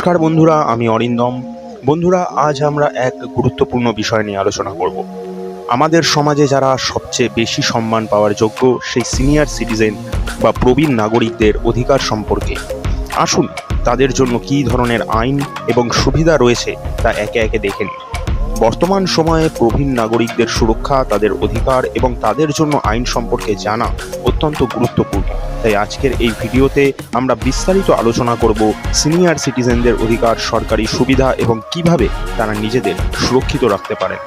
নমস্কার বন্ধুরা, আমি অরিন্দম। বন্ধুরা, আজ আমরা এক গুরুত্বপূর্ণ বিষয় নিয়ে আলোচনা করব। আমাদের সমাজে যারা সবচেয়ে বেশি সম্মান পাওয়ার যোগ্য সেই সিনিয়র সিটিজেন বা প্রবীণ নাগরিকদের অধিকার সম্পর্কে। আসুন তাদের জন্য কী ধরনের আইন এবং সুবিধা রয়েছে তা একে একে দেখে নিই। বর্তমান সময়ে প্রবীণ নাগরিকদের সুরক্ষা, তাদের অধিকার এবং তাদের জন্য আইন সম্পর্কে জানা অত্যন্ত গুরুত্বপূর্ণ। তাই আজকের এই ভিডিওতে আমরা বিস্তারিত আলোচনা করব সিনিয়র সিটিজেনদের অধিকার, সরকারি সুবিধা এবং কিভাবে তারা নিজেদের সুরক্ষিত রাখতে পারেন।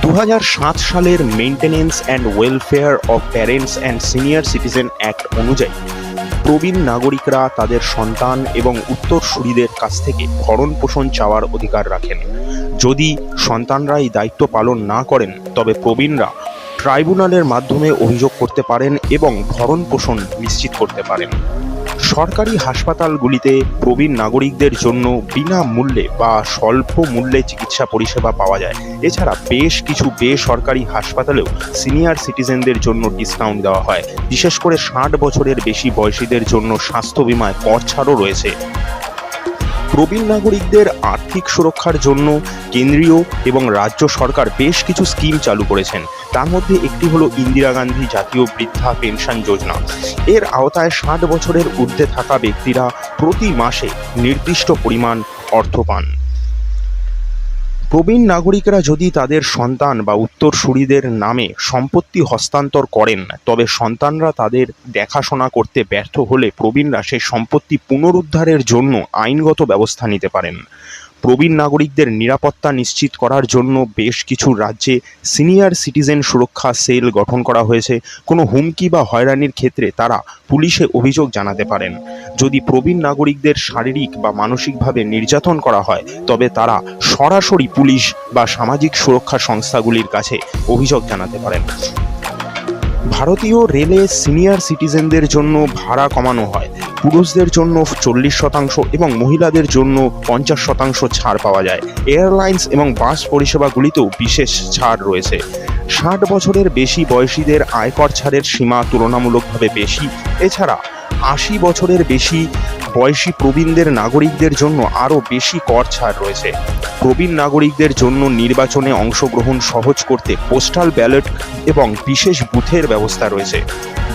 2007 সালের maintenance and welfare of parents and senior citizen act অনুযায়ী প্রবীণ নাগরিকরা তাদের সন্তান এবং উত্তরসূরিদের কাছ থেকে ভরণ পোষণ চাওয়ার অধিকার রাখেন। যদি সন্তানরা এই দায়িত্ব পালন না করেন তবে প্রবীণরা ট্রাইব্যুনালের মাধ্যমে অভিযোগ করতে পারেন এবং ভরণ পোষণ নিশ্চিত করতে পারেন। সরকারি হাসপাতালগুলিতে প্রবীণ নাগরিকদের জন্য বিনামূল্যে বা স্বল্প মূল্যে চিকিৎসা পরিষেবা পাওয়া যায়। এছাড়া বেশ কিছু বেসরকারি হাসপাতালেও সিনিয়র সিটিজেনদের জন্য ডিসকাউন্ট দেওয়া হয়। বিশেষ করে 60 বছরের বেশি বয়সীদের জন্য স্বাস্থ্য বিমায় কর ছাড়ও রয়েছে। প্রবীণ নাগরিকদের আর্থিক সুরক্ষার জন্য কেন্দ্রীয় এবং রাজ্য সরকার বেশ কিছু স্কিম চালু করেছেন। তার মধ্যে একটি হলো ইন্দিরা গান্ধী জাতীয় বৃদ্ধা পেনশন যোজনা। এর আওতায় 60 বছরের ঊর্ধ্বে থাকা ব্যক্তিরা প্রতি মাসে নির্দিষ্ট পরিমাণ অর্থ পান। প্রবীণ নাগরিকরা যদি তাদের সন্তান বা উত্তরসূরিদের নামে সম্পত্তি হস্তান্তর করেন, তবে সন্তানরা তাদের দেখাশোনা করতে ব্যর্থ হলে প্রবীণরা সেই সম্পত্তি পুনরুদ্ধারের জন্য আইনগত ব্যবস্থা নিতে পারেন। প্রবীণ নাগরিকদের নিরাপত্তা নিশ্চিত করার জন্য বেশ কিছু রাজ্যে সিনিয়র সিটিজেন সুরক্ষা সেল গঠন করা হয়েছে। কোনো হুমকি বা হয়রানির ক্ষেত্রে তারা পুলিশে অভিযোগ জানাতে পারেন। যদি প্রবীণ নাগরিকদের শারীরিক বা মানসিকভাবে নির্যাতন করা হয় তবে তারা সরাসরি পুলিশ বা সামাজিক সুরক্ষা সংস্থাগুলির কাছে অভিযোগ জানাতে পারেন। ভারতীয় রেলে সিনিয়র সিটিজেনদের জন্য ভাড়া কমানো হয়। পুরুষদের জন্য 40% এবং মহিলাদের জন্য 50% ছাড় পাওয়া যায়। এয়ারলাইন্স এবং বাস পরিষেবাগুলিতেও বিশেষ ছাড় রয়েছে। 60 বছরের বেশি বয়সীদের আয়কর ছাড়ের সীমা তুলনামূলকভাবে বেশি। এছাড়া 80 বছরের বেশি বয়সী প্রবীণদের নাগরিকদের জন্য আরও বেশি কর ছাড় রয়েছে। প্রবীণ নাগরিকদের জন্য নির্বাচনে অংশগ্রহণ সহজ করতে পোস্টাল ব্যালট এবং বিশেষ বুথের ব্যবস্থা রয়েছে।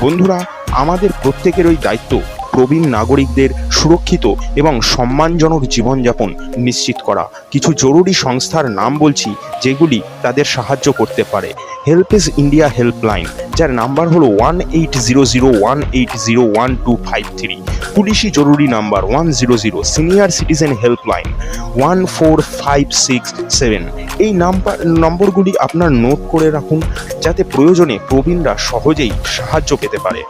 বন্ধুরা, আমাদের প্রত্যেকেরই দায়িত্ব প্রবীণ নাগরিকদের সুরক্ষিত এবং সম্মানজনক জীবনযাপন নিশ্চিত করা। কিছু জরুরি সংস্থার নাম বলছি যেগুলি তাদের সাহায্য করতে পারে। হেল্পেজ ইন্ডিয়া হেল্পলাইন, যার নাম্বার হলো 1800180123। পুলিশি জরুরি নাম্বার 100। Senior citizen helpline 14567। এই নম্বরগুলি আপনার নোট করে রাখুন যাতে প্রয়োজনে প্রবীণরা সহজেই সাহায্য পেতে পারে।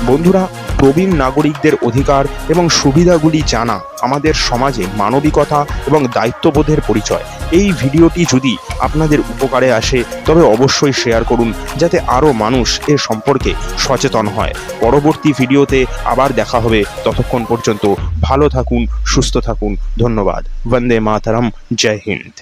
বন্ধুরা, প্রবীণ নাগরিকদের অধিকার এবং সুবিধাগুলি জানা আমাদের সমাজে মানবিকতা এবং দায়িত্ববোধের পরিচয়। এই ভিডিওটি যদি আপনাদের উপকারে আসে তবে অবশ্যই শেয়ার করুন যাতে আরও মানুষ এ সম্পর্কে সচেতন হয়। পরবর্তী ভিডিওতে আবার দেখা হবে। ততক্ষণ পর্যন্ত ভালো থাকুন, সুস্থ থাকুন। ধন্যবাদ। বন্দে মাতরম। জয় হিন্দ।